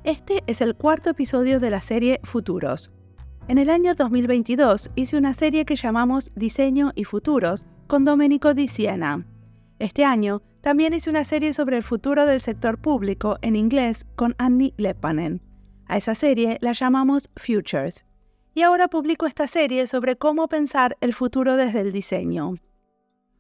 Este es el cuarto episodio de la serie Futuros. En el año 2022 hice una serie que llamamos Diseño y Futuros con Domenico Di Siena. Este año también hice una serie sobre el futuro del sector público en inglés con Anni Leppänen. A esa serie la llamamos Futures. Y ahora publico esta serie sobre cómo pensar el futuro desde el diseño.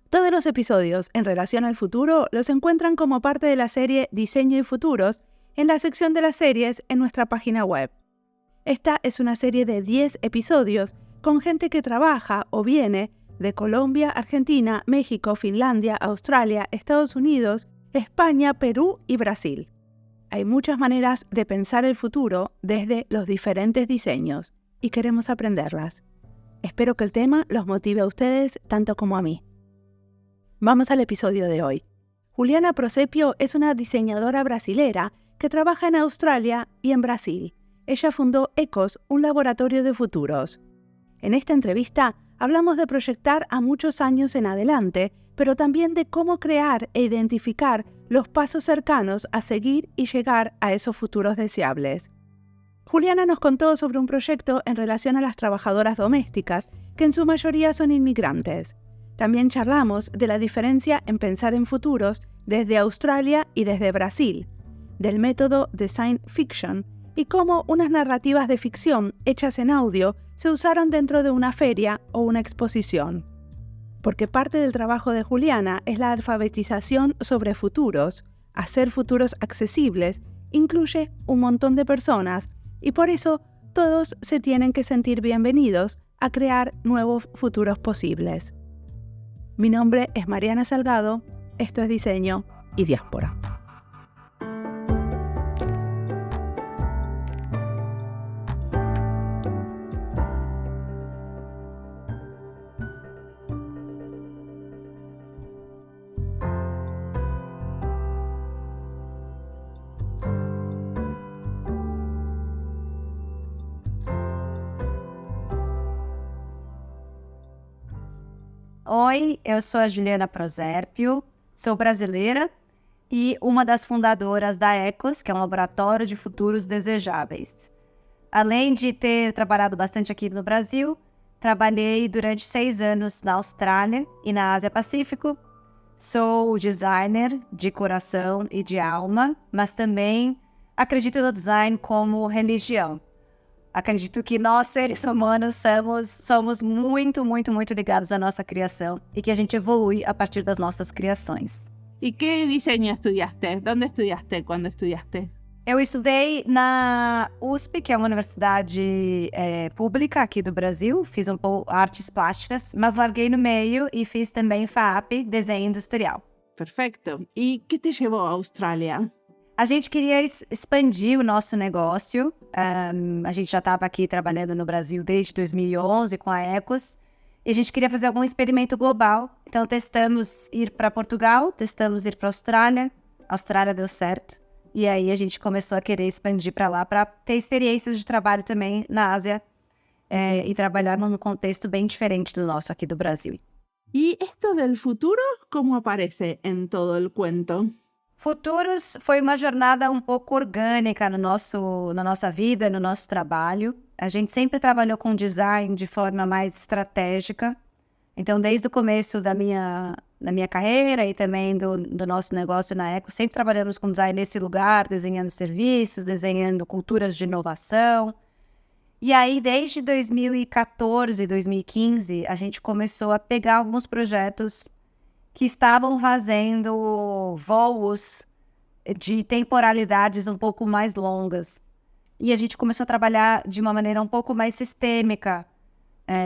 Todos los episodios en relación al futuro los encuentran como parte de la serie Diseño y Futuros en la sección de las series en nuestra página web. Esta es una serie de 10 episodios con gente que trabaja o viene de Colombia, Argentina, México, Finlandia, Australia, Estados Unidos, España, Perú y Brasil. Hay muchas maneras de pensar el futuro desde los diferentes diseños y queremos aprenderlas. Espero que el tema los motive a ustedes tanto como a mí. Vamos al episodio de hoy. Juliana Prosepio es una diseñadora brasilera que trabaja en Australia y en Brasil. Ella fundó ECOS, un laboratorio de futuros. En esta entrevista hablamos de proyectar a muchos años en adelante, pero también de cómo crear e identificar los pasos cercanos a seguir y llegar a esos futuros deseables. Juliana nos contó sobre un proyecto en relación a las trabajadoras domésticas, que en su mayoría son inmigrantes. También charlamos de la diferencia en pensar en futuros desde Australia y desde Brasil, del método Design Fiction y cómo unas narrativas de ficción hechas en audio se usaron dentro de una feria o una exposición. Porque parte del trabajo de Juliana es la alfabetización sobre futuros, hacer futuros accesibles, incluye un montón de personas y por eso todos se tienen que sentir bienvenidos a crear nuevos futuros posibles. Mi nombre es Mariana Salgado, esto es Diseño y Diáspora. Oi, eu sou a Juliana Prosepio, sou brasileira e uma das fundadoras da ECOS, que é um laboratório de futuros desejáveis. Além de ter trabalhado bastante aqui no Brasil, trabalhei durante 6 anos na Austrália e na Ásia-Pacífico. Sou designer de coração e de alma, mas também acredito no design como religião. Acredito que nós, seres humanos, somos muito ligados à nossa criação e que a gente evolui a partir das nossas criações. ¿Y qué diseño estudiaste? ¿Dónde estudiaste cuando estudiaste? Eu estudei na USP, que é uma universidade pública aqui do Brasil, fiz um pouco artes plásticas, mas larguei no meio e fiz também FAAP, desenho industrial. Perfecto. ¿Y qué te llevó a Australia? A gente queria expandir o nosso negócio. A gente já estava aqui trabalhando no Brasil desde 2011 com a ECOS. E a gente queria fazer algum experimento global. Então testamos ir para Portugal, testamos ir para a Austrália. A Austrália deu certo. E aí a gente começou a querer expandir para lá para ter experiências de trabalho também na Ásia e trabalhar num contexto bem diferente do nosso aqui do Brasil. ¿Y esto del futuro cómo aparece en todo el cuento? Futuros foi uma jornada um pouco orgânica na nossa vida, no nosso trabalho. A gente sempre trabalhou com design de forma mais estratégica. Então, desde o começo da minha carreira e também do nosso negócio na ECO, sempre trabalhamos com design nesse lugar, desenhando serviços, desenhando culturas de inovação. E aí, desde 2014, 2015, a gente começou a pegar alguns projetos que estavam fazendo voos de temporalidades um pouco mais longas. E a gente começou a trabalhar de uma maneira um pouco mais sistêmica,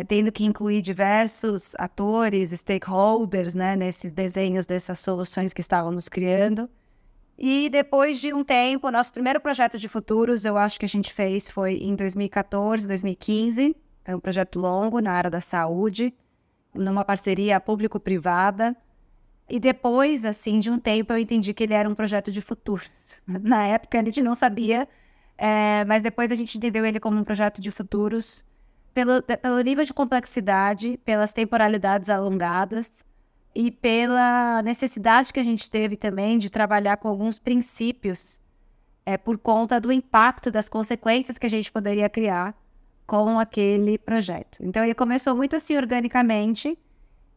tendo que incluir diversos atores, stakeholders, né, nesses desenhos dessas soluções que estávamos criando. E depois de um tempo, nosso primeiro projeto de futuros, eu acho que a gente fez foi em 2014, 2015. Foi um projeto longo na área da saúde, numa parceria público-privada. E depois, assim, de um tempo, eu entendi que ele era um projeto de futuros. Na época, a gente não sabia, mas depois a gente entendeu ele como um projeto de futuros pelo nível de complexidade, pelas temporalidades alongadas e pela necessidade que a gente teve também de trabalhar com alguns princípios por conta do impacto, das consequências que a gente poderia criar com aquele projeto. Então, ele começou muito assim, organicamente,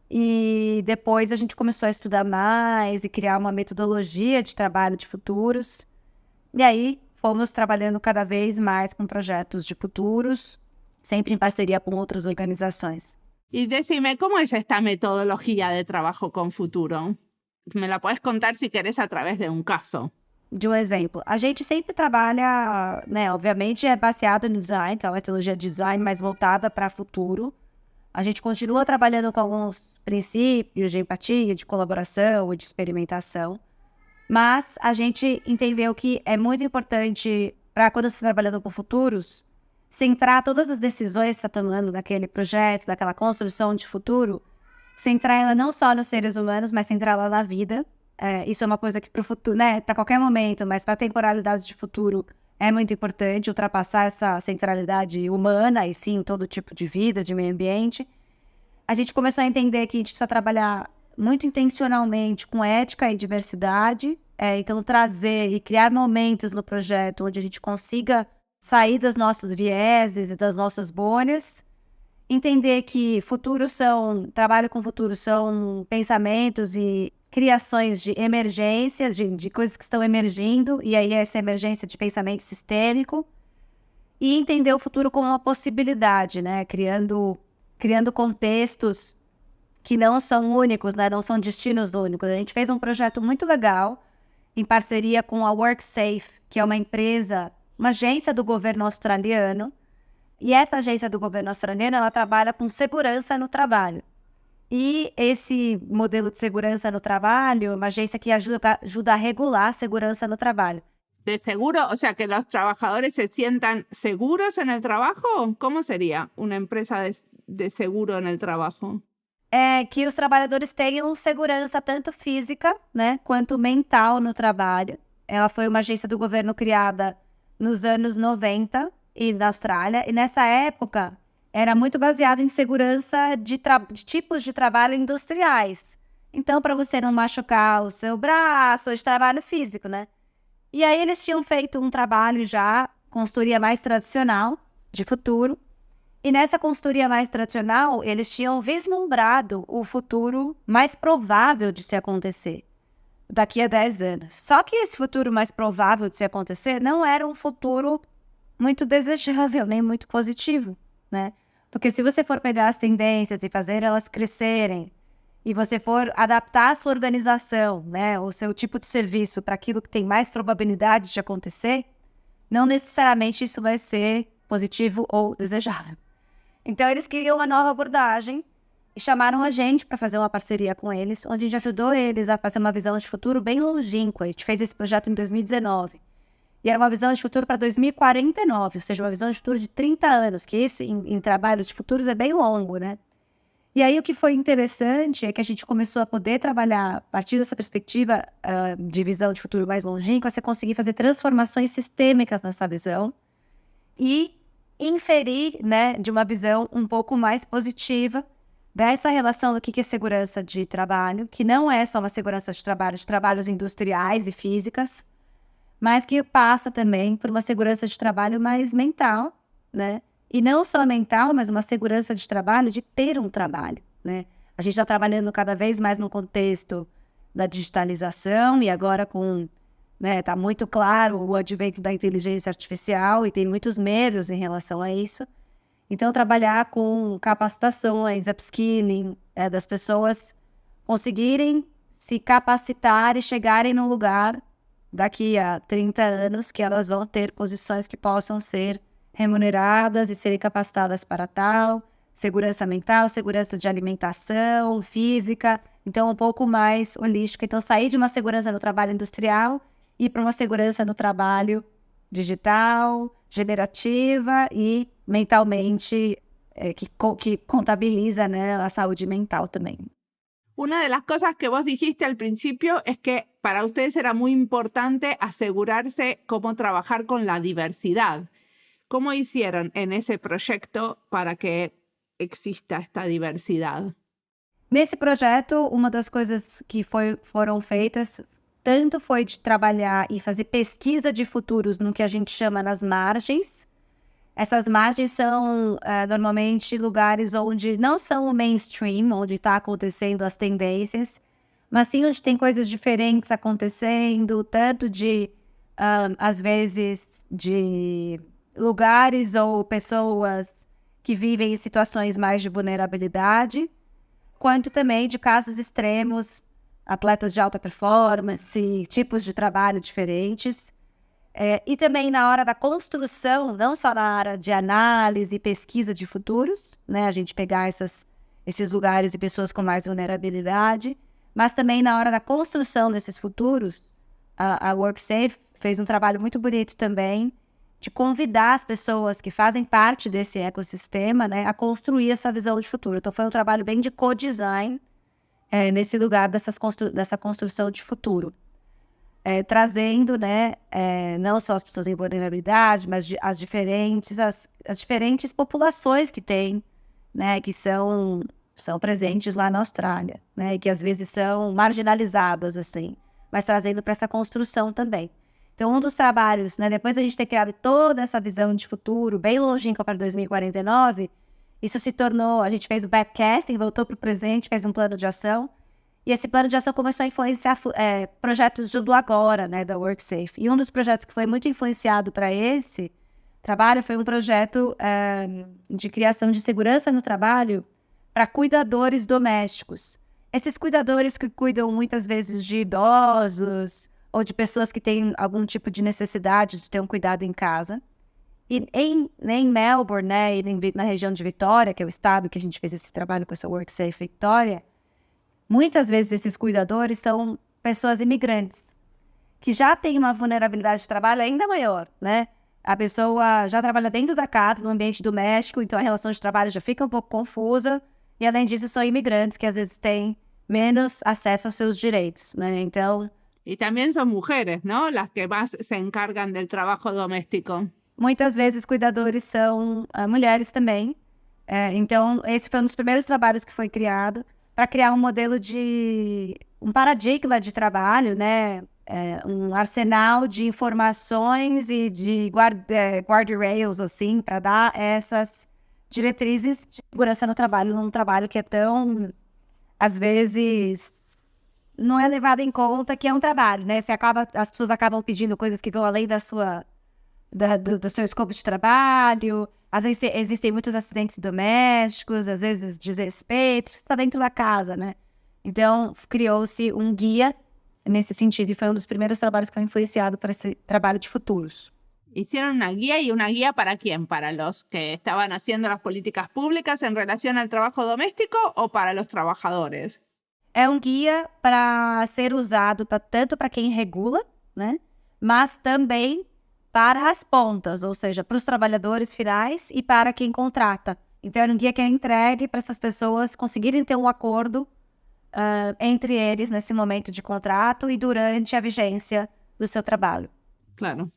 e depois a gente começou a estudar mais e criar uma metodologia de trabalho de futuros. E aí, fomos trabalhando cada vez mais com projetos de futuros, sempre em parceria com outras organizações. Y decime, ¿cómo es esta metodología de trabajo con futuro? Me la puedes contar si querés a través de un caso. De um exemplo, a gente sempre trabalha, né, obviamente é baseado no design, então é uma metodologia de design mais voltada para futuro. A gente continua trabalhando com alguns princípios de empatia, de colaboração e de experimentação, mas a gente entendeu que é muito importante, para quando você está trabalhando com futuros, centrar todas as decisões que você está tomando naquele projeto, daquela construção de futuro, centrar ela não só nos seres humanos, mas centrar ela na vida. Isso é uma coisa que para o futuro, né, para qualquer momento, mas para a temporalidade de futuro é muito importante ultrapassar essa centralidade humana e sim todo tipo de vida, de meio ambiente. A gente começou a entender que a gente precisa trabalhar muito intencionalmente com ética e diversidade, então trazer e criar momentos no projeto onde a gente consiga sair dos nossos vieses e das nossas bolhas, entender que trabalho com futuro são pensamentos e criações de emergências, de coisas que estão emergindo, e aí essa emergência de pensamento sistêmico, e entender o futuro como uma possibilidade, né? Criando contextos que não são únicos, né? Não são destinos únicos. A gente fez um projeto muito legal, em parceria com a WorkSafe, que é uma agência do governo australiano, e essa agência do governo australiano, ela trabalha com segurança no trabalho. E esse modelo de segurança no trabalho é uma agência que ajuda a regular a segurança no trabalho. ¿De seguro? O sea, que los trabajadores se sientan seguros en el trabajo? ¿Cómo sería una empresa de seguro en el trabajo? Que os trabalhadores tenham segurança tanto física, né, quanto mental no trabalho. Ela foi uma agência do governo criada nos anos 90 e na Austrália, e nessa época era muito baseado em segurança de tipos de trabalho industriais. Então, para você não machucar o seu braço, de trabalho físico, né? E aí eles tinham feito um trabalho já, consultoria mais tradicional, de futuro. E nessa consultoria mais tradicional, eles tinham vislumbrado o futuro mais provável de se acontecer daqui a 10 anos. Só que esse futuro mais provável de se acontecer não era um futuro muito desejável, nem muito positivo, né? Porque se você for pegar as tendências e fazer elas crescerem, e você for adaptar a sua organização, né, o seu tipo de serviço para aquilo que tem mais probabilidade de acontecer, não necessariamente isso vai ser positivo ou desejável. Então, eles queriam uma nova abordagem e chamaram a gente para fazer uma parceria com eles, onde a gente ajudou eles a fazer uma visão de futuro bem longínqua. A gente fez esse projeto em 2019. E era uma visão de futuro para 2049, ou seja, uma visão de futuro de 30 anos, que isso em trabalhos de futuros é bem longo, né? E aí o que foi interessante é que a gente começou a poder trabalhar, a partir dessa perspectiva de visão de futuro mais longínqua, você conseguir fazer transformações sistêmicas nessa visão e inferir, né, de uma visão um pouco mais positiva dessa relação do que é segurança de trabalho, que não é só uma segurança de trabalhos industriais e físicas, mas que passa também por uma segurança de trabalho mais mental, né? E não só mental, mas uma segurança de trabalho, de ter um trabalho, né? A gente está trabalhando cada vez mais no contexto da digitalização e agora tá muito claro o advento da inteligência artificial e tem muitos medos em relação a isso. Então, trabalhar com capacitações, upskilling, das pessoas conseguirem se capacitar e chegarem num lugar daqui a 30 anos que elas vão ter posições que possam ser remuneradas e serem capacitadas para tal, segurança mental, segurança de alimentação, física, então um pouco mais holística. Então, sair de uma segurança no trabalho industrial e para uma segurança no trabalho digital, generativa e mentalmente, que contabiliza, né, a saúde mental também. Una de las cosas que vos dijiste al principio es que para ustedes era muy importante asegurarse cómo trabajar con la diversidad. ¿Cómo hicieron en ese proyecto para que exista esta diversidad? Nesse projeto, uma das coisas que foram feitas tanto foi de trabalhar e fazer pesquisa de futuros no que a gente chama nas margens. Essas margens são normalmente lugares onde não são o mainstream, onde está acontecendo as tendências, mas sim onde tem coisas diferentes acontecendo, tanto de, às vezes, de lugares ou pessoas que vivem em situações mais de vulnerabilidade, quanto também de casos extremos, atletas de alta performance, tipos de trabalho diferentes. E também na hora da construção, não só na área de análise e pesquisa de futuros, né, a gente pegar esses lugares e pessoas com mais vulnerabilidade, mas também na hora da construção desses futuros, a WorkSafe fez um trabalho muito bonito também de convidar as pessoas que fazem parte desse ecossistema, né, a construir essa visão de futuro. Então foi um trabalho bem de co-design nesse lugar dessa construção de futuro. Trazendo, né, não só as pessoas em vulnerabilidade, mas as diferentes populações que tem, né, que são presentes lá na Austrália, né, e que às vezes são marginalizadas, assim, mas trazendo para essa construção também. Então, um dos trabalhos, né, depois da gente ter criado toda essa visão de futuro, bem longínqua para 2049, isso se tornou, a gente fez o backcasting, voltou para o presente, fez um plano de ação. E esse plano de ação começou a influenciar projetos do agora, né, da WorkSafe. E um dos projetos que foi muito influenciado para esse trabalho foi um projeto de criação de segurança no trabalho para cuidadores domésticos. Esses cuidadores que cuidam muitas vezes de idosos ou de pessoas que têm algum tipo de necessidade de ter um cuidado em casa. E em Melbourne, né, e na região de Vitória, que é o estado que a gente fez esse trabalho com essa WorkSafe Vitória, muitas vezes esses cuidadores são pessoas imigrantes, que já têm uma vulnerabilidade de trabalho ainda maior, né? A pessoa já trabalha dentro da casa, no ambiente doméstico, então a relação de trabalho já fica um pouco confusa, e além disso são imigrantes que às vezes têm menos acesso aos seus direitos, né? Então... Y también son mujeres, ¿no? Las que más se encargan del trabajo doméstico. Muitas vezes cuidadores são mulheres também. Então esse foi um dos primeiros trabalhos que foi criado, para criar um modelo um paradigma de trabalho, né? Um arsenal de informações e de guardrails, assim, para dar essas diretrizes de segurança no trabalho, num trabalho que é tão, às vezes, não é levado em conta que é um trabalho, né? As pessoas acabam pedindo coisas que vão além do seu escopo de trabalho. Às vezes existem muitos acidentes domésticos, às vezes desrespeito, você está dentro da casa, né? Então, criou-se um guia nesse sentido, e foi um dos primeiros trabalhos que foi influenciado para esse trabalho de futuros. Hicieron una guía, y una guía ¿para quién? ¿Para los que estaban haciendo las políticas públicas en relación al trabajo doméstico o para los trabajadores? É um guia para ser usado tanto para quem regula, né? Mas também para as pontas, ou seja, para os trabalhadores finais e para quem contrata. Então, é um guia que é entregue para essas pessoas conseguirem ter um acordo entre eles nesse momento de contrato y durante a vigência do seu trabalho. Claro.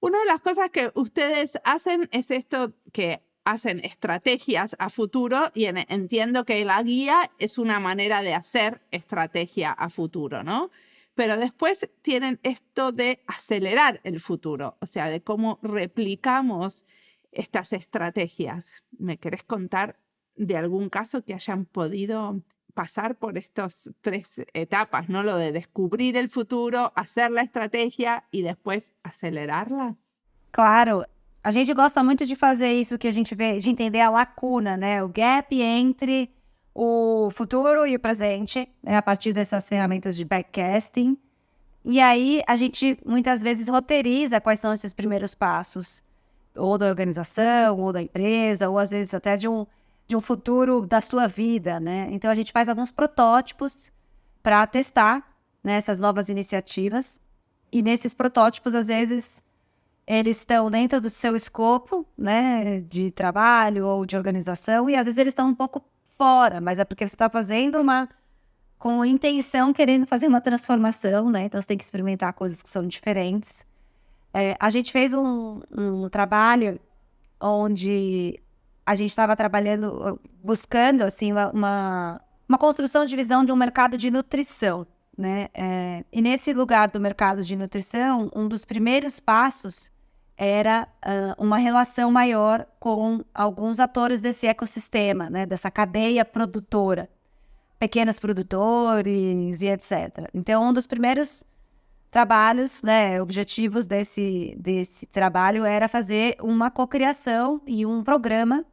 Una de las cosas que ustedes hacen es esto, que hacen estrategias a futuro, y entiendo que la guía es una manera de hacer estrategia a futuro, ¿no? Pero después tienen esto de acelerar el futuro, o sea, de cómo replicamos estas estrategias. ¿Me querés contar de algún caso que hayan podido pasar por estas 3 etapas, ¿no? Lo de descobrir el futuro, hacer la estrategia y después acelerarla. Claro, a gente gosta muito de fazer isso que a gente vê, de entender a lacuna, né? O gap entre o futuro e o presente, né? A partir dessas ferramentas de backcasting. E aí a gente muitas vezes roteiriza quais são esses primeiros passos, ou da organização, ou da empresa, ou às vezes até de um futuro da sua vida, né? Então a gente faz alguns protótipos para testar, né, essas novas iniciativas. E nesses protótipos, às vezes, eles estão dentro do seu escopo, né, de trabalho ou de organização, e às vezes eles estão um pouco fora, mas é porque você está fazendo com intenção, querendo fazer uma transformação, né? Então você tem que experimentar coisas que são diferentes. A gente fez um trabalho onde a gente estava trabalhando, buscando assim, uma construção de visão de um mercado de nutrição. né? E nesse lugar do mercado de nutrição, um dos primeiros passos era uma relação maior com alguns atores desse ecossistema, né? Dessa cadeia produtora, pequenos produtores e etc. Então, um dos primeiros trabalhos, né, objetivos desse trabalho era fazer uma cocriação e um programa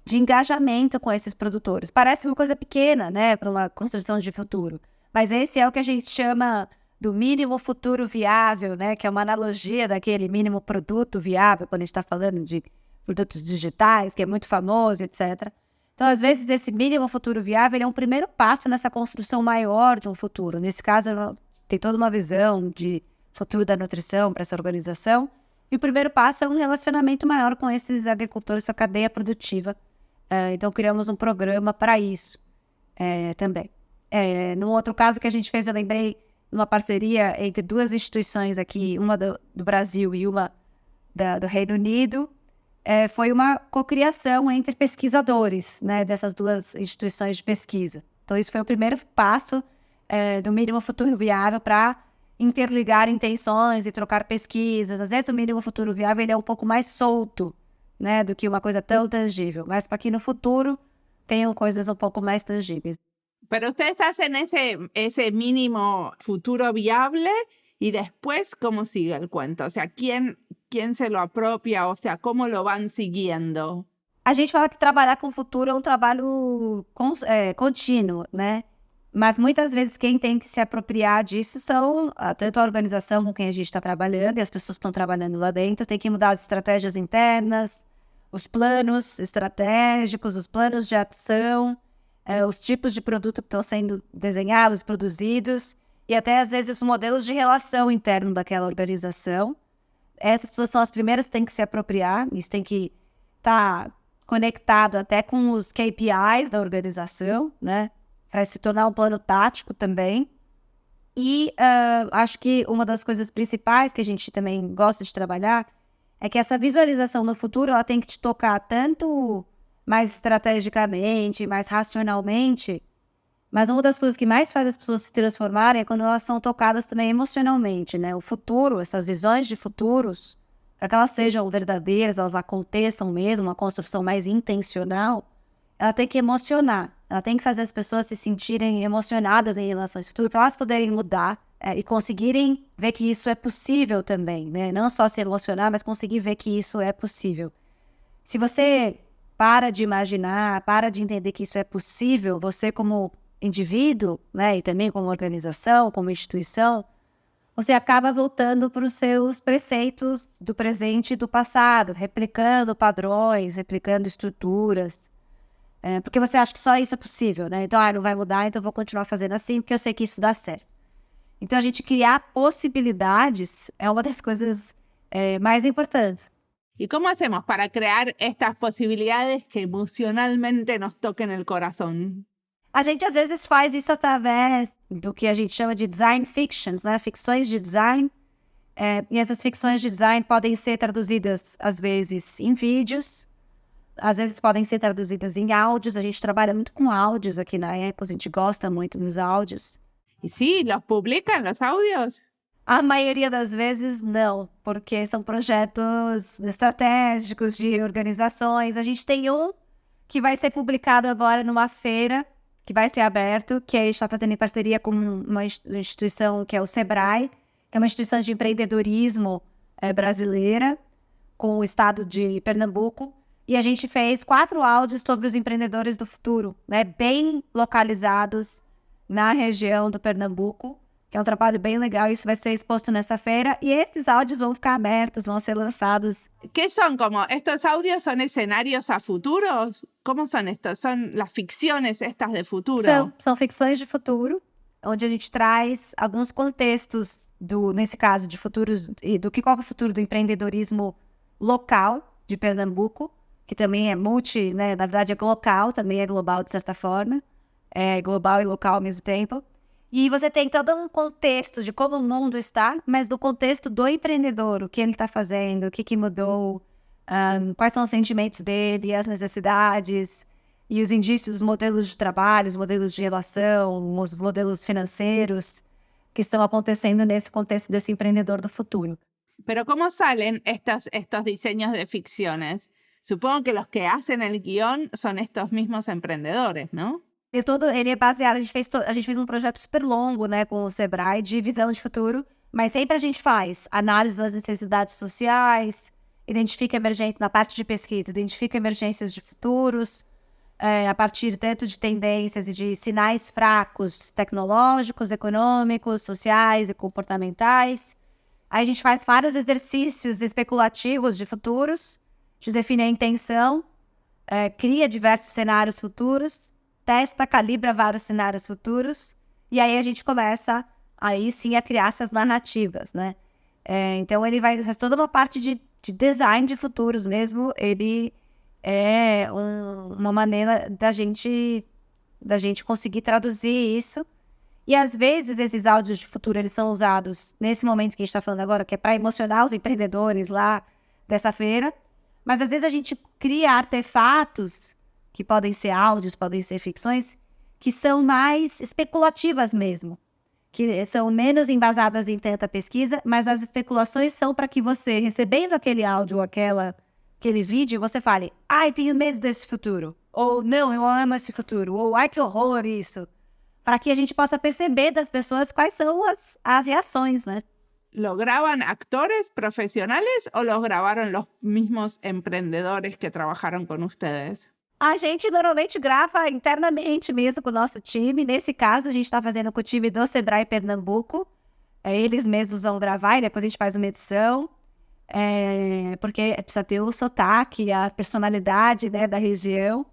de engajamento com esses produtores. Parece uma coisa pequena, né, para uma construção de futuro, mas esse é o que a gente chama do mínimo futuro viável, né, que é uma analogia daquele mínimo produto viável, quando a gente está falando de produtos digitais, que é muito famoso, etc. Então, às vezes, esse mínimo futuro viável ele é um primeiro passo nessa construção maior de um futuro. Nesse caso, tem toda uma visão de futuro da nutrição para essa organização. E o primeiro passo é um relacionamento maior com esses agricultores, sua cadeia produtiva. Então, criamos um programa para isso também. No outro caso que a gente fez, eu lembrei uma parceria entre duas instituições aqui, uma do Brasil e uma do Reino Unido. Foi uma cocriação entre pesquisadores, né, dessas duas instituições de pesquisa. Então, isso foi o primeiro passo do mínimo futuro viável para interligar intenções e trocar pesquisas. Às vezes o mínimo futuro viável ele é um pouco mais solto, né, do que uma coisa tão tangível, mas para que no futuro tenham coisas um pouco mais tangíveis. Pero ustedes hacen ese mínimo futuro viable y después, ¿cómo sigue el cuento? O sea, ¿quién se lo apropia? O sea, ¿cómo lo van siguiendo? A gente fala que trabalhar com o futuro é um trabalho contínuo, né? Mas muitas vezes quem tem que se apropriar disso são tanto a organização com quem a gente está trabalhando e as pessoas que estão trabalhando lá dentro. Tem que mudar as estratégias internas, os planos estratégicos, os planos de ação, os tipos de produto que estão sendo desenhados, produzidos e até às vezes os modelos de relação interno daquela organização. Essas pessoas são as primeiras que têm que se apropriar. Isso tem que estar conectado até com os KPIs da organização, né? Para se tornar um plano tático também. E acho que uma das coisas principais que a gente também gosta de trabalhar é que essa visualização no futuro ela tem que te tocar tanto mais estrategicamente, mais racionalmente, mas uma das coisas que mais faz as pessoas se transformarem é quando elas são tocadas também emocionalmente, né? O futuro, essas visões de futuros, para que elas sejam verdadeiras, elas aconteçam mesmo, uma construção mais intencional, ela tem que emocionar. Ela tem que fazer as pessoas se sentirem emocionadas em relação a esse futuro, para elas poderem mudar e conseguirem ver que isso é possível também, né? Não só se emocionar, mas conseguir ver que isso é possível. Se você para de imaginar, para de entender que isso é possível, você como indivíduo, né, e também como organização, como instituição, você acaba voltando para os seus preceitos do presente e do passado, replicando padrões, replicando estruturas, porque você acha que só isso é possível, né? Então, não vai mudar, então eu vou continuar fazendo assim, porque eu sei que isso dá certo. Então, a gente criar possibilidades é uma das coisas mais importantes. ¿Y cómo hacemos para crear estas posibilidades que emocionalmente nos toquen el corazón? A gente, às vezes, faz isso através do que a gente chama de design fictions, né? Ficções de design. E essas ficções de design podem ser traduzidas, às vezes, em vídeos. Às vezes podem ser traduzidas em áudios. A gente trabalha muito com áudios aqui na Apple. A gente gosta muito dos áudios. ¿Y sí, los publican los audios? A maioria das vezes, não. Porque são projetos estratégicos de organizações. A gente tem um que vai ser publicado agora numa feira, que vai ser aberto, que a gente está fazendo em parceria com uma instituição que é o Sebrae, que é uma instituição de empreendedorismo brasileira, com o estado de Pernambuco. E a gente fez 4 áudios sobre os empreendedores do futuro, né, bem localizados na região do Pernambuco, que é um trabalho bem legal. Isso vai ser exposto nessa feira. E esses áudios vão ficar abertos, vão ser lançados. ¿Qué son? Como estos audios son escenarios a futuros? ¿Cómo son estos? ¿Son las ficciones estas de futuro? São ficções de futuro, onde a gente traz alguns contextos, nesse caso, de futuros, qual é o futuro do empreendedorismo local de Pernambuco, que também é né, na verdade é local, também é global de certa forma, é global e local ao mesmo tempo. E você tem todo um contexto de como o mundo está, mas do contexto do empreendedor, o que ele está fazendo, o que mudou, quais são os sentimentos dele, as necessidades, e os indícios, os modelos de trabalho, os modelos de relação, os modelos financeiros. que estão acontecendo nesse contexto desse empreendedor do futuro. Pero ¿cómo salen estos diseños de ficciones? Supongo que los que hacen el guión son estos mismos emprendedores, ¿no? Ele é baseado, a gente fez um projeto super longo, né, com o Sebrae, de visão de futuro, mas sempre a gente faz análise das necessidades sociais, identifica emergências na parte de pesquisa, identifica emergências de futuros, a partir tanto de tendências e de sinais fracos tecnológicos, econômicos, sociais e comportamentais. Aí a gente faz vários exercícios especulativos de futuros, de definir a intenção, cria diversos cenários futuros, testa, calibra vários cenários futuros, e aí a gente começa, aí sim, a criar essas narrativas, né? Então ele faz toda uma parte de design de futuros mesmo, ele é uma maneira da gente conseguir traduzir isso. E às vezes esses áudios de futuro eles são usados nesse momento que a gente está falando agora, que é para emocionar os empreendedores lá dessa feira, mas às vezes a gente cria artefatos que podem ser áudios, podem ser ficções, que são mais especulativas mesmo, que são menos embasadas em tanta pesquisa, mas as especulações são para que você, recebendo aquele áudio ou aquele vídeo, você fale, ai, tenho medo desse futuro, ou não, eu amo esse futuro, ou ai, que horror isso, para que a gente possa perceber das pessoas quais são as reações, né? ¿Lo graban actores profesionales o los grabaron los mismos emprendedores que trabajaron con ustedes? A gente normalmente grava internamente mesmo com o nosso time. Nesse caso, a gente está fazendo com o time do Sebrae Pernambuco. Eles mesmos vão gravar e depois a gente faz uma edição. Porque precisa ter o sotaque, a personalidade, né, da região.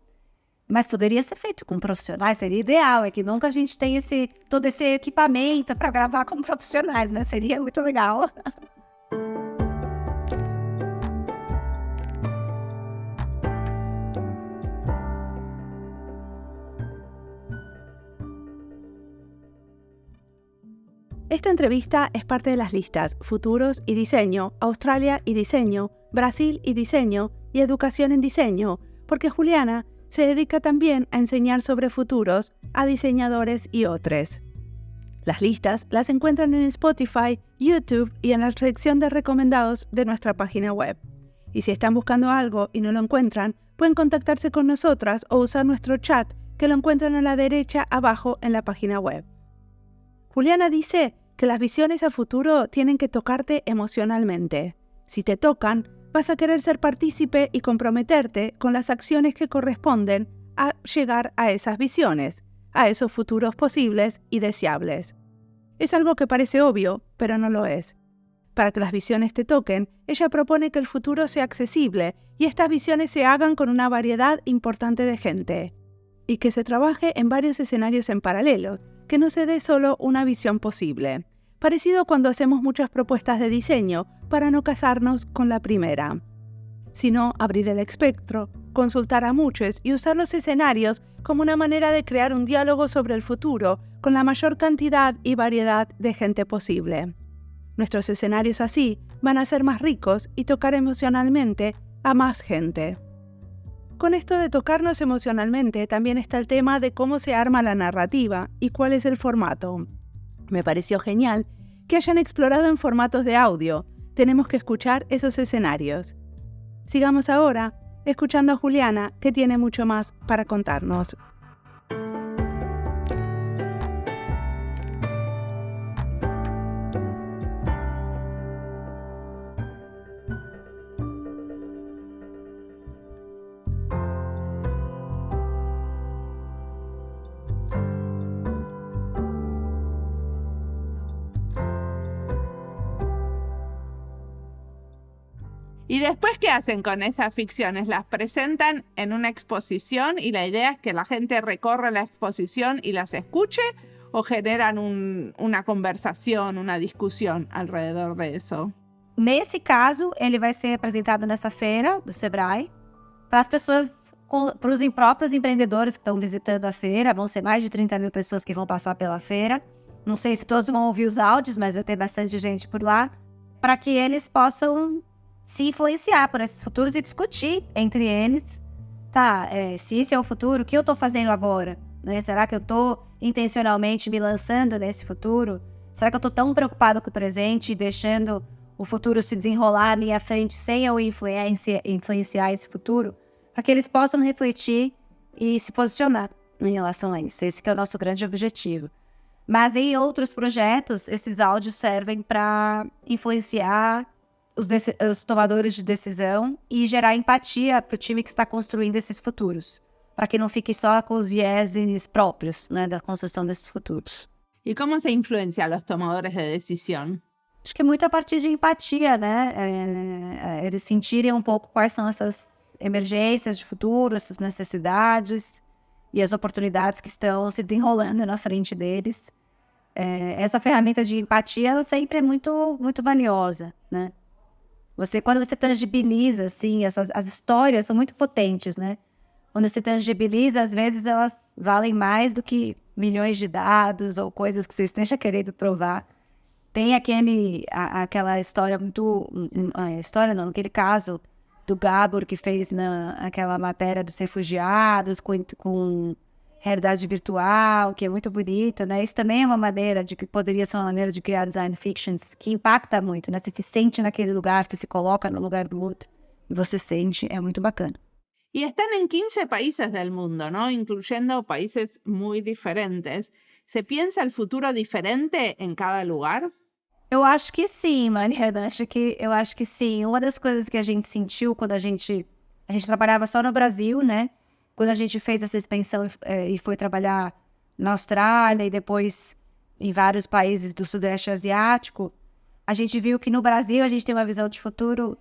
Mas poderia ser feito com profissionais, seria ideal. É que nunca a gente tem todo esse equipamento para gravar com profissionais, né? Seria muito legal. Esta entrevista es parte de las listas Futuros y Diseño, Australia y Diseño, Brasil y Diseño y Educación en Diseño, porque Juliana se dedica también a enseñar sobre futuros a diseñadores y otros. Las listas las encuentran en Spotify, YouTube y en la sección de recomendados de nuestra página web. Y si están buscando algo y no lo encuentran, pueden contactarse con nosotras o usar nuestro chat, que lo encuentran a la derecha abajo en la página web. Juliana dice que las visiones a futuro tienen que tocarte emocionalmente. Si te tocan, vas a querer ser partícipe y comprometerte con las acciones que corresponden a llegar a esas visiones, a esos futuros posibles y deseables. Es algo que parece obvio, pero no lo es. Para que las visiones te toquen, ella propone que el futuro sea accesible y estas visiones se hagan con una variedad importante de gente, y que se trabaje en varios escenarios en paralelo, que no se dé solo una visión posible. Parecido cuando hacemos muchas propuestas de diseño para no casarnos con la primera, sino abrir el espectro, consultar a muchos y usar los escenarios como una manera de crear un diálogo sobre el futuro con la mayor cantidad y variedad de gente posible. Nuestros escenarios así van a ser más ricos y tocar emocionalmente a más gente. Con esto de tocarnos emocionalmente también está el tema de cómo se arma la narrativa y cuál es el formato. Me pareció genial que hayan explorado en formatos de audio. Tenemos que escuchar esos escenarios. Sigamos ahora escuchando a Juliana, que tiene mucho más para contarnos. ¿Y después qué hacen con esas ficciones? ¿Las presentan en una exposición y la idea es que la gente recorra la exposición y las escuche? ¿O generan una conversación, una discussão alrededor de eso? Nesse caso, ele vai ser apresentado nessa feira do Sebrae para as pessoas, para os próprios empreendedores que estão visitando a feira. Vão ser mais de 30 mil pessoas que vão passar pela feira. Não sei se todos vão ouvir os áudios, mas vai ter bastante gente por lá, para que eles possam se influenciar por esses futuros e discutir entre eles. Se esse é o futuro, o que eu estou fazendo agora? Né? Será que eu estou intencionalmente me lançando nesse futuro? Será que eu estou tão preocupado com o presente e deixando o futuro se desenrolar à minha frente sem eu influenciar esse futuro? Para que eles possam refletir e se posicionar em relação a isso. Esse que é o nosso grande objetivo. Mas em outros projetos, esses áudios servem para influenciar os tomadores de decisão e gerar empatia para o time que está construindo esses futuros, para que não fique só com os vieses próprios, né, da construção desses futuros. ¿Y cómo se influencia a los tomadores de decisión? Acho que é muito a partir de empatia, né? Eles sentirem um pouco quais são essas emergências de futuro, essas necessidades e as oportunidades que estão se desenrolando na frente deles. Essa ferramenta de empatia, ela sempre é muito, muito valiosa, né? Quando você tangibiliza, assim, as histórias são muito potentes, né? Quando você tangibiliza, às vezes elas valem mais do que milhões de dados ou coisas que vocês estejam querendo provar. Tem aquela história muito... história não, aquele caso do Gabor que fez aquela matéria dos refugiados com realidade virtual, que é muito bonito, né? Isso também é uma maneira poderia ser uma maneira de criar design fictions que impacta muito, né? Você se sente naquele lugar, você se coloca no lugar do outro e você sente, é muito bacana. Y están en 15 países del mundo, ¿no? Incluyendo países muy diferentes. ¿Se piensa el futuro diferente en cada lugar? Eu acho que sim, Mariana. Eu acho que sim. Uma das coisas que a gente sentiu quando a gente trabalhava só no Brasil, né? Quando a gente fez essa expansão e foi trabalhar na Austrália e depois em vários países do Sudeste Asiático, a gente viu que no Brasil a gente tem uma visão de futuro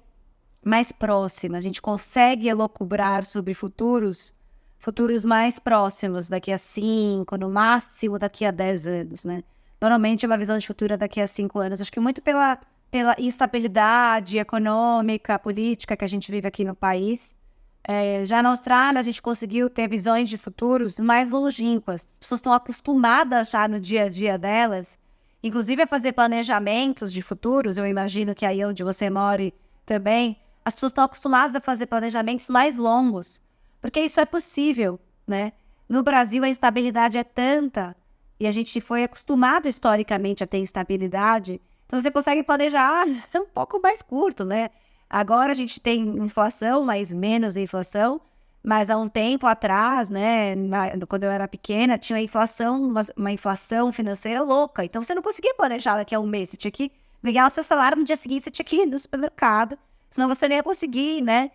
mais próxima. A gente consegue elocubrar sobre futuros mais próximos, daqui a 5, no máximo daqui a 10 anos, né? Normalmente é uma visão de futuro daqui a 5 anos. Acho que muito pela instabilidade econômica, política que a gente vive aqui no país. Já na Austrália, a gente conseguiu ter visões de futuros mais longínquas. As pessoas estão acostumadas já no dia a dia delas, inclusive a fazer planejamentos de futuros. Eu imagino que aí onde você mora também, as pessoas estão acostumadas a fazer planejamentos mais longos, porque isso é possível, né? No Brasil, a instabilidade é tanta, e a gente foi acostumado historicamente a ter instabilidade, então você consegue planejar um pouco mais curto, né? Agora a gente tem inflação, mas menos inflação, mas há um tempo atrás, né, quando eu era pequena, tinha uma inflação financeira louca, então você não conseguia planejar daqui a um mês, você tinha que ganhar o seu salário, no dia seguinte você tinha que ir no supermercado, senão você não ia conseguir, né,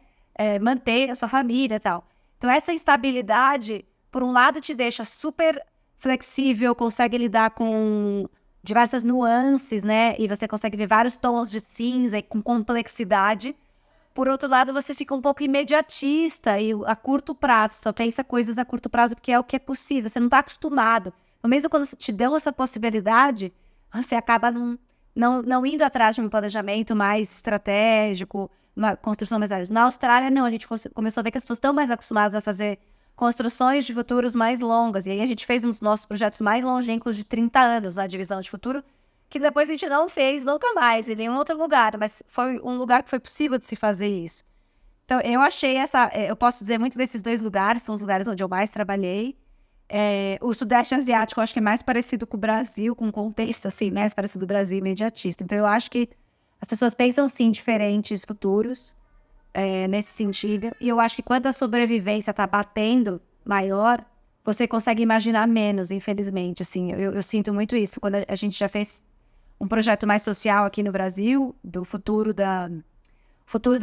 manter a sua família e tal. Então essa instabilidade, por um lado, te deixa super flexível, consegue lidar com diversas nuances, né? E você consegue ver vários tons de cinza e com complexidade. Por outro lado, você fica um pouco imediatista e a curto prazo, só pensa coisas a curto prazo porque é o que é possível, você não está acostumado. Então, mesmo quando te dão essa possibilidade, você acaba não indo atrás de um planejamento mais estratégico, uma construção mais áreas. Na Austrália, não, a gente começou a ver que as pessoas estão mais acostumadas a fazer construções de futuros mais longas. E aí a gente fez um dos nossos projetos mais longínquos de 30 anos na divisão de futuro, que depois a gente não fez nunca mais em nenhum outro lugar, mas foi um lugar que foi possível de se fazer isso. Então, eu achei eu posso dizer muito desses dois lugares, são os lugares onde eu mais trabalhei. O Sudeste Asiático eu acho que é mais parecido com o Brasil, com um contexto assim, mais parecido do Brasil imediatista. Então, eu acho que as pessoas pensam, sim, diferentes futuros, nesse sentido. E eu acho que quando a sobrevivência está batendo maior, você consegue imaginar menos, infelizmente. Assim, eu sinto muito isso. Quando a gente já fez um projeto mais social aqui no Brasil, do futuro da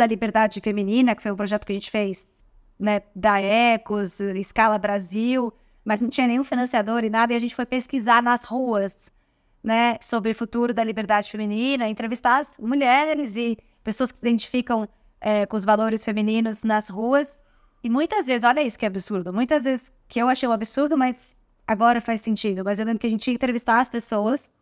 liberdade feminina, que foi um projeto que a gente fez, né, da Ecos, Escala Brasil, mas não tinha nenhum financiador e nada, e a gente foi pesquisar nas ruas, né, sobre o futuro da liberdade feminina, entrevistar as mulheres e pessoas que se identificam com os valores femininos nas ruas. E muitas vezes, olha isso que é absurdo, muitas vezes que eu achei um absurdo, mas agora faz sentido. Mas eu lembro que a gente ia entrevistar as pessoas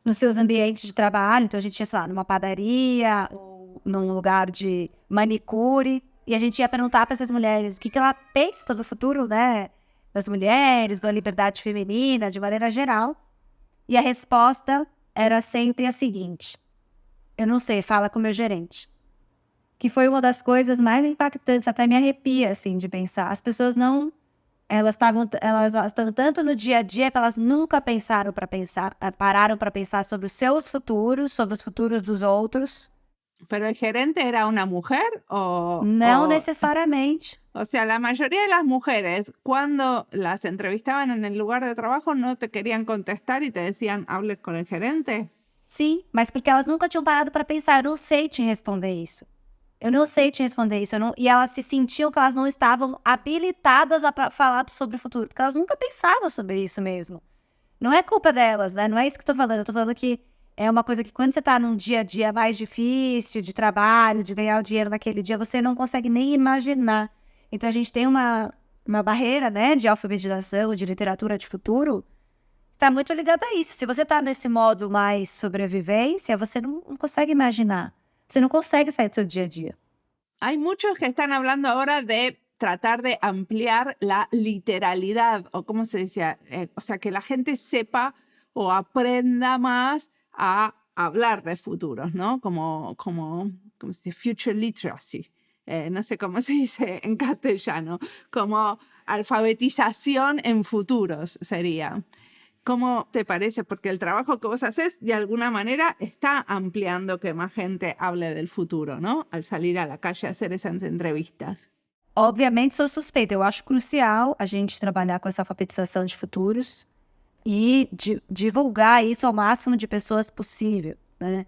nos seus ambientes de trabalho, então a gente ia, sei lá, numa padaria, ou num lugar de manicure, e a gente ia perguntar para essas mulheres o que ela pensa sobre o futuro, né, das mulheres, da liberdade feminina, de maneira geral. E a resposta era sempre a seguinte: eu não sei, fala com o meu gerente. Que foi uma das coisas mais impactantes, até me arrepia, assim, de pensar. As pessoas não Elas estão tanto no dia a dia que elas nunca pararam para pensar sobre os seus futuros, sobre os futuros dos outros. ¿Pero el gerente era una mujer Não necesariamente. O sea, la mayoría de las mujeres, cuando las entrevistaban en el lugar de trabajo, no te querían contestar y te decían, hables con el gerente? Sim, mas porque elas nunca tinham parado para pensar. Eu não sei te responder isso. E elas se sentiam que elas não estavam habilitadas a falar sobre o futuro, porque elas nunca pensaram sobre isso mesmo. Não é culpa delas, né? Não é isso que eu tô falando. Eu tô falando que é uma coisa que quando você tá num dia a dia mais difícil, de trabalho, de ganhar o dinheiro naquele dia, você não consegue nem imaginar. Então a gente tem uma barreira, né, de alfabetização, de literatura de futuro, que tá muito ligada a isso. Se você tá nesse modo mais sobrevivência, você não consegue imaginar. Você não consegue sair do seu dia a dia. Hay muchos que están hablando ahora de tratar de ampliar la literalidad, o cómo se decía, o sea, que la gente sepa o aprenda más a hablar de futuros, ¿no? Como se dice, future literacy. No sé cómo se dice en castellano, como alfabetización en futuros sería. ¿Cómo te parece? Porque el trabajo que vos haces, de alguna manera, está ampliando que más gente hable del futuro, ¿no? Al salir a la calle a hacer esas entrevistas. Obviamente, sou suspeita. Eu acho crucial a gente trabalhar com essa alfabetização de futuros e divulgar isso ao máximo de pessoas possível, né?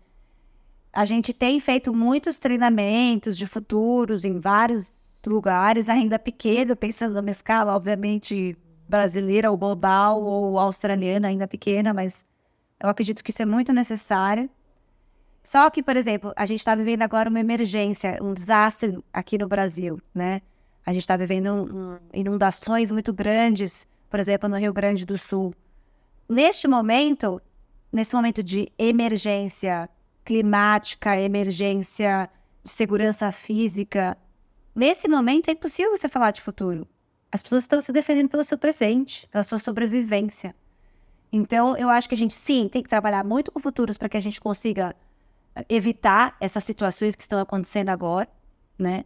A gente tem feito muitos treinamentos de futuros em vários lugares, ainda pequeno, pensando numa escala, obviamente, brasileira ou global ou australiana, ainda pequena, mas eu acredito que isso é muito necessário. Só que, por exemplo, a gente está vivendo agora uma emergência, um desastre aqui no Brasil, né? A gente está vivendo inundações muito grandes, por exemplo, no Rio Grande do Sul. Nesse momento de emergência climática, emergência de segurança física, nesse momento é impossível você falar de futuro. As pessoas estão se defendendo pelo seu presente, pela sua sobrevivência. Então, eu acho que a gente, sim, tem que trabalhar muito com futuros para que a gente consiga evitar essas situações que estão acontecendo agora, né?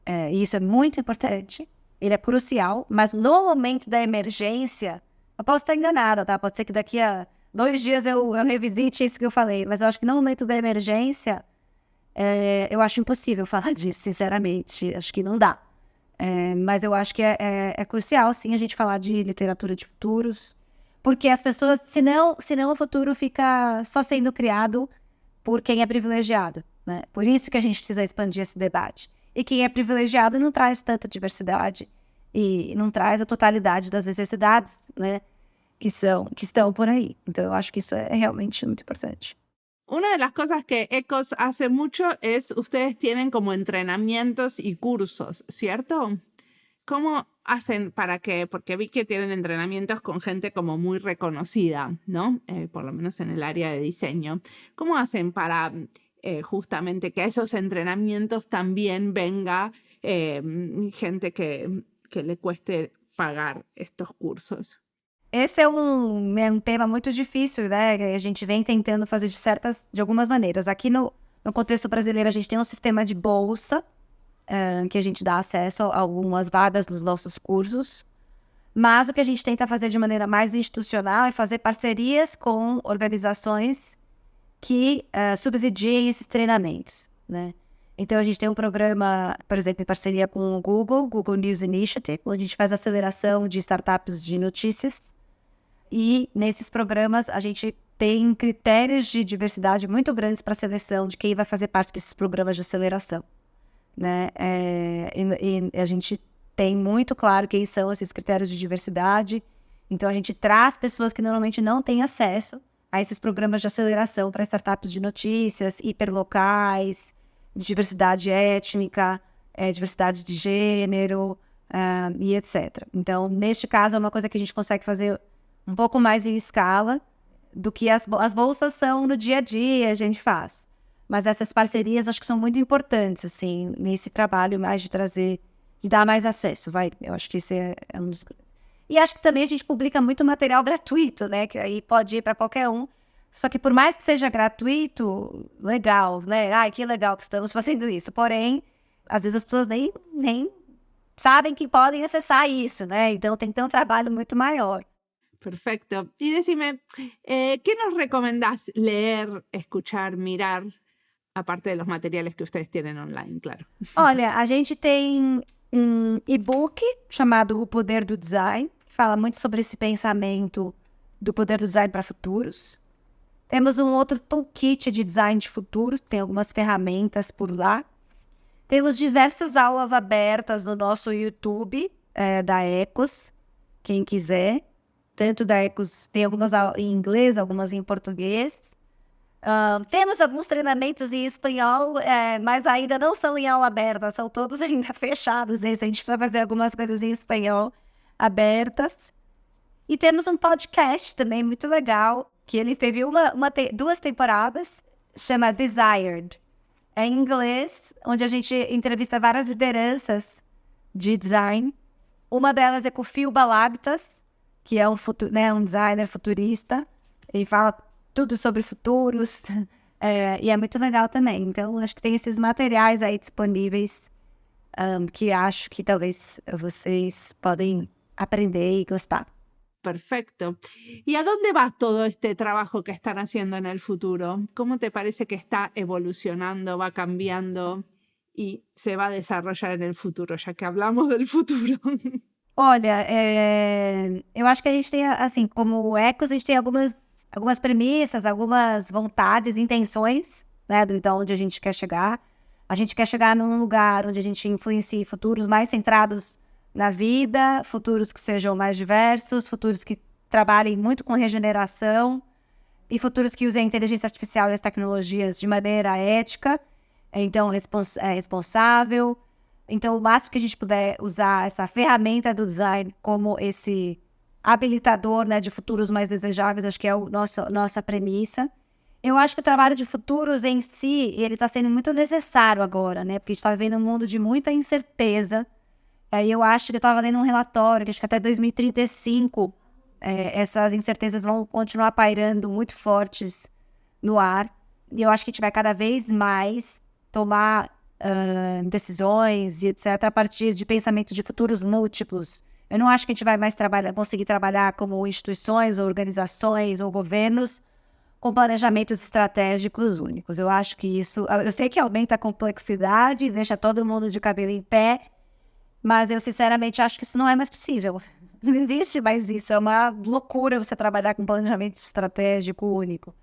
E isso é muito importante, ele é crucial, mas no momento da emergência, eu posso estar enganada, tá? Pode ser que daqui a 2 dias eu revisite isso que eu falei, mas eu acho que no momento da emergência, eu acho impossível falar disso, sinceramente, acho que não dá. Mas eu acho que é crucial, sim, a gente falar de literatura de futuros, porque as pessoas, senão o futuro fica só sendo criado por quem é privilegiado, né? Por isso que a gente precisa expandir esse debate. E quem é privilegiado não traz tanta diversidade e não traz a totalidade das necessidades, né, que estão por aí. Então, eu acho que isso é realmente muito importante. Una de las cosas que ECOS hace mucho es, ustedes tienen como entrenamientos y cursos, ¿cierto? ¿Cómo hacen para que, porque vi que tienen entrenamientos con gente como muy reconocida, ¿no? Por lo menos en el área de diseño. ¿Cómo hacen para justamente que a esos entrenamientos también venga gente que le cueste pagar estos cursos? Esse é um tema muito difícil, né? A gente vem tentando fazer de algumas maneiras. Aqui no contexto brasileiro, a gente tem um sistema de bolsa, que a gente dá acesso a algumas vagas nos nossos cursos. Mas o que a gente tenta fazer de maneira mais institucional é fazer parcerias com organizações que subsidiem esses treinamentos, né? Então, a gente tem um programa, por exemplo, em parceria com o Google News Initiative, onde a gente faz aceleração de startups de notícias. E nesses programas, a gente tem critérios de diversidade muito grandes para a seleção de quem vai fazer parte desses programas de aceleração, né? E a gente tem muito claro quem são esses critérios de diversidade. Então, a gente traz pessoas que normalmente não têm acesso a esses programas de aceleração para startups de notícias, hiperlocais, de diversidade étnica, diversidade de gênero, e etc. Então, neste caso, é uma coisa que a gente consegue fazer um pouco mais em escala do que as bolsas são no dia a dia, a gente faz. Mas essas parcerias acho que são muito importantes, assim, nesse trabalho mais de trazer, de dar mais acesso, eu acho que esse é um dos grandes. E acho que também a gente publica muito material gratuito, né, que aí pode ir para qualquer um. Só que por mais que seja gratuito, legal, né? Ai, que legal que estamos fazendo isso. Porém, às vezes as pessoas nem sabem que podem acessar isso, né? Então tem que ter um trabalho muito maior. Perfecto. Y decime, ¿qué nos recomendás leer, escuchar, mirar, aparte de los materiales que ustedes tienen online, claro? Olha, a gente tem um e-book chamado O Poder do Design, que fala muito sobre esse pensamento do poder do design para futuros. Temos um outro toolkit de design de futuro, tem algumas ferramentas por lá. Temos diversas aulas abertas no nosso YouTube, da Ecos, quem quiser. Tanto da Ecos, tem algumas em inglês, algumas em português. Temos alguns treinamentos em espanhol, mas ainda não são em aula aberta, são todos ainda fechados. A gente precisa fazer algumas coisas em espanhol abertas. E temos um podcast também muito legal, que ele teve duas temporadas, chama Desired. É em inglês, onde a gente entrevista várias lideranças de design. Uma delas é com o Phil Balagtas, que é um designer futurista. Ele fala tudo sobre futuros, e é muito legal também. Então, acho que tem esses materiais aí disponíveis, que acho que talvez vocês podem aprender e gostar. Perfecto. ¿Y a dónde va todo este trabajo que están haciendo en el futuro? ¿Cómo te parece que está evolucionando, va cambiando y se va a desarrollar en el futuro, ya que hablamos del futuro? Olha, eu acho que a gente tem, assim, como Ecos, a gente tem algumas premissas, algumas vontades, intenções, né, de onde a gente quer chegar. A gente quer chegar num lugar onde a gente influencie futuros mais centrados na vida, futuros que sejam mais diversos, futuros que trabalhem muito com regeneração e futuros que usem a inteligência artificial e as tecnologias de maneira ética, então responsável. Então, o máximo que a gente puder usar essa ferramenta do design como esse habilitador, né, de futuros mais desejáveis, acho que é nossa premissa. Eu acho que o trabalho de futuros em si, ele está sendo muito necessário agora, né, porque a gente está vivendo um mundo de muita incerteza. Eu acho que eu estava lendo um relatório, que acho que até 2035 essas incertezas vão continuar pairando muito fortes no ar. E eu acho que a gente vai cada vez mais tomar decisões e etc. a partir de pensamentos de futuros múltiplos. Eu não acho que a gente vai mais conseguir trabalhar como instituições, ou organizações ou governos com planejamentos estratégicos únicos. Eu acho que isso... Eu sei que aumenta a complexidade, deixa todo mundo de cabelo em pé, mas eu, sinceramente, acho que isso não é mais possível. Não existe mais isso. É uma loucura você trabalhar com planejamento estratégico único.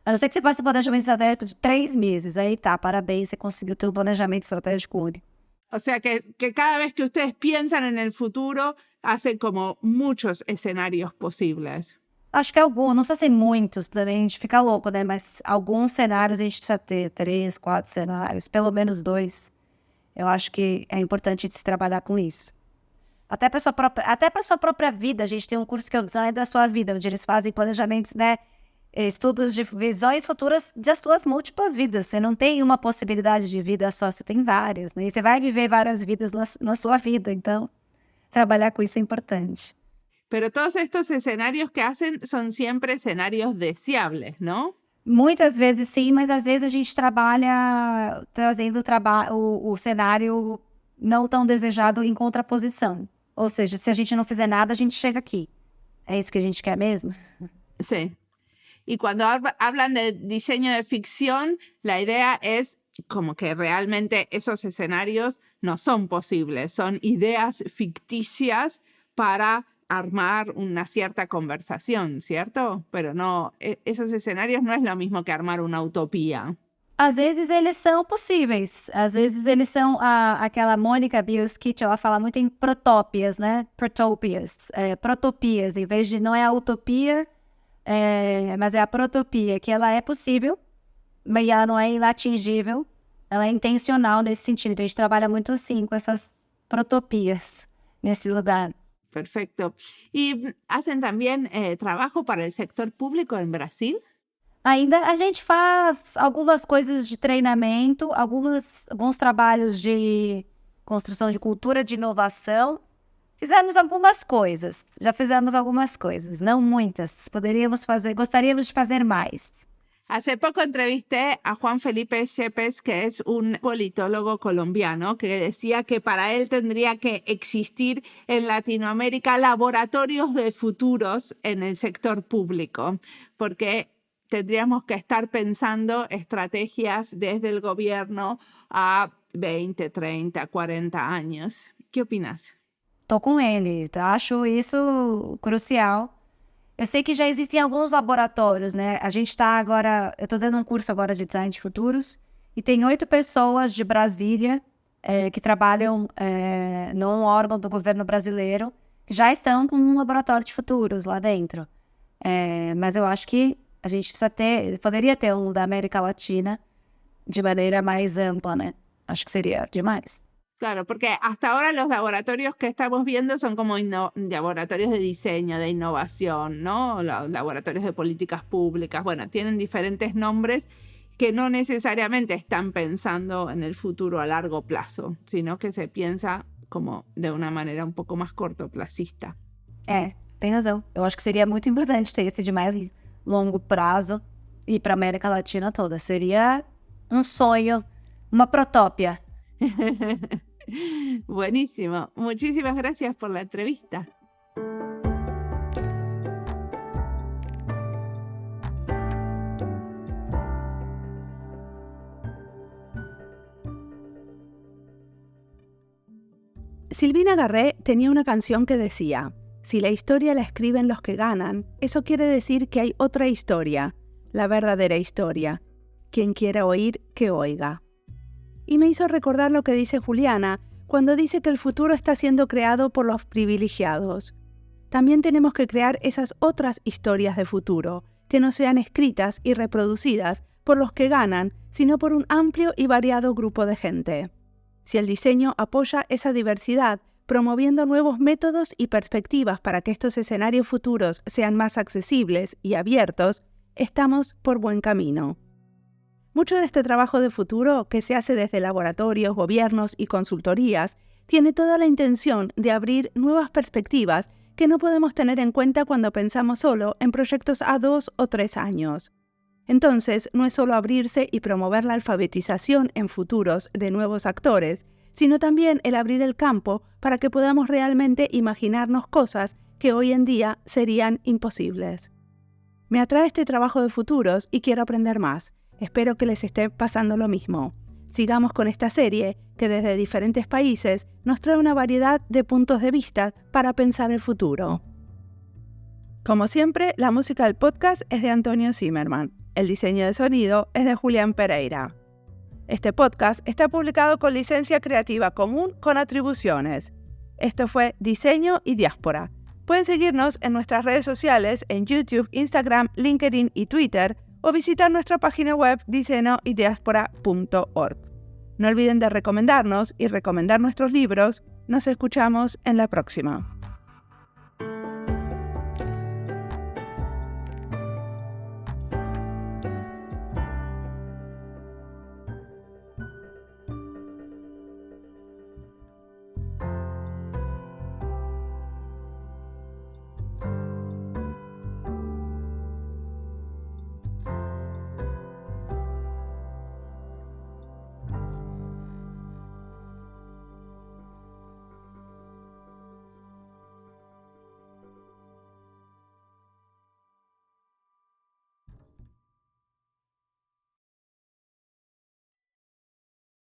A não ser que você faça um planejamento estratégico de 3 meses. Aí tá, parabéns, você conseguiu ter um planejamento estratégico único. O sea que cada vez que ustedes piensan en el futuro, hacen como muchos escenarios posibles. Acho que alguns, não precisa ser muitos também, a gente fica louco, né? Mas alguns cenários a gente precisa ter 3, 4 cenários, pelo menos 2. Eu acho que é importante se trabalhar com isso. Até para sua própria vida, a gente tem um curso que é o Design da Sua Vida, onde eles fazem planejamentos, né? Estudos de visões futuras das suas múltiplas vidas. Você não tem uma possibilidade de vida só, você tem várias, né? E você vai viver várias vidas na sua vida, então trabalhar com isso é importante. Pero todos estos escenarios que hacen son siempre escenarios deseables, ¿no? Muitas vezes sim, mas às vezes a gente trabalha trazendo o cenário não tão desejado em contraposição. Ou seja, se a gente não fizer nada, a gente chega aqui. É isso que a gente quer mesmo? Sí. Y cuando hablan de diseño de ficción, la idea es como que realmente esos escenarios no son posibles, son ideas ficticias para armar una cierta conversación, ¿cierto? Pero no, esos escenarios no es lo mismo que armar una utopía. Às vezes eles são possíveis, às vezes eles são aquela Mônica Bioskitch, ela fala muito em protópias, né? Protopias, em vez de não é a utopia, mas é a protopia, que ela é possível, mas ela não é inatingível, ela é intencional nesse sentido. Então a gente trabalha muito assim com essas protopias nesse lugar. Perfecto. ¿Y hacen también trabajo para el sector público en Brasil? Ainda a gente faz algumas coisas de treinamento, alguns trabalhos de construção de cultura, de inovação. Fizemos algumas coisas, já fizemos algumas coisas, não muitas. Gostaríamos de fazer mais. Hace poco entrevisté a Juan Felipe Yepes, que es un politólogo colombiano, que decía que para él tendría que existir en Latinoamérica laboratorios de futuros en el sector público, porque tendríamos que estar pensando estrategias desde el gobierno a 20, 30, 40 años. ¿Qué opinas? Tô com ele, acho isso crucial. Eu sei que já existem alguns laboratórios, né? A gente está agora, eu estou dando um curso agora de design de futuros e tem 8 pessoas de Brasília que trabalham num órgão do governo brasileiro que já estão com um laboratório de futuros lá dentro. Mas eu acho que a gente poderia ter um da América Latina de maneira mais ampla, né? Acho que sería demais. Claro, porque hasta ahora los laboratorios que estamos viendo son como laboratorios de diseño, de innovación, ¿no? Laboratorios de políticas públicas. Bueno, tienen diferentes nombres que no necesariamente están pensando en el futuro a largo plazo, sino que se piensa como de una manera un poco más cortoplacista. Tem razão. Eu acho que seria muito importante ter esse de mais longo prazo e para a América Latina toda. Seria um sonho, uma protópia. Buenísimo. Muchísimas gracias por la entrevista. Sylvina Garré tenía una canción que decía: si la historia la escriben los que ganan, eso quiere decir que hay otra historia, la verdadera historia. Quien quiera oír, que oiga. Y me hizo recordar lo que dice Juliana cuando dice que el futuro está siendo creado por los privilegiados. También tenemos que crear esas otras historias de futuro, que no sean escritas y reproducidas por los que ganan, sino por un amplio y variado grupo de gente. Si el diseño apoya esa diversidad, promoviendo nuevos métodos y perspectivas para que estos escenarios futuros sean más accesibles y abiertos, estamos por buen camino. Mucho de este trabajo de futuro, que se hace desde laboratorios, gobiernos y consultorías, tiene toda la intención de abrir nuevas perspectivas que no podemos tener en cuenta cuando pensamos solo en proyectos a 2 o 3 años. Entonces, no es solo abrirse y promover la alfabetización en futuros de nuevos actores, sino también el abrir el campo para que podamos realmente imaginarnos cosas que hoy en día serían imposibles. Me atrae este trabajo de futuros y quiero aprender más. Espero que les esté pasando lo mismo. Sigamos con esta serie que desde diferentes países nos trae una variedad de puntos de vista para pensar el futuro. Como siempre, la música del podcast es de Antonio Zimmerman. El diseño de sonido es de Julián Pereira. Este podcast está publicado con licencia creativa común con atribuciones. Esto fue Diseño y Diáspora. Pueden seguirnos en nuestras redes sociales en YouTube, Instagram, LinkedIn y Twitter, o visitar nuestra página web diseñoydiaspora.org. No olviden de recomendarnos y recomendar nuestros libros. Nos escuchamos en la próxima.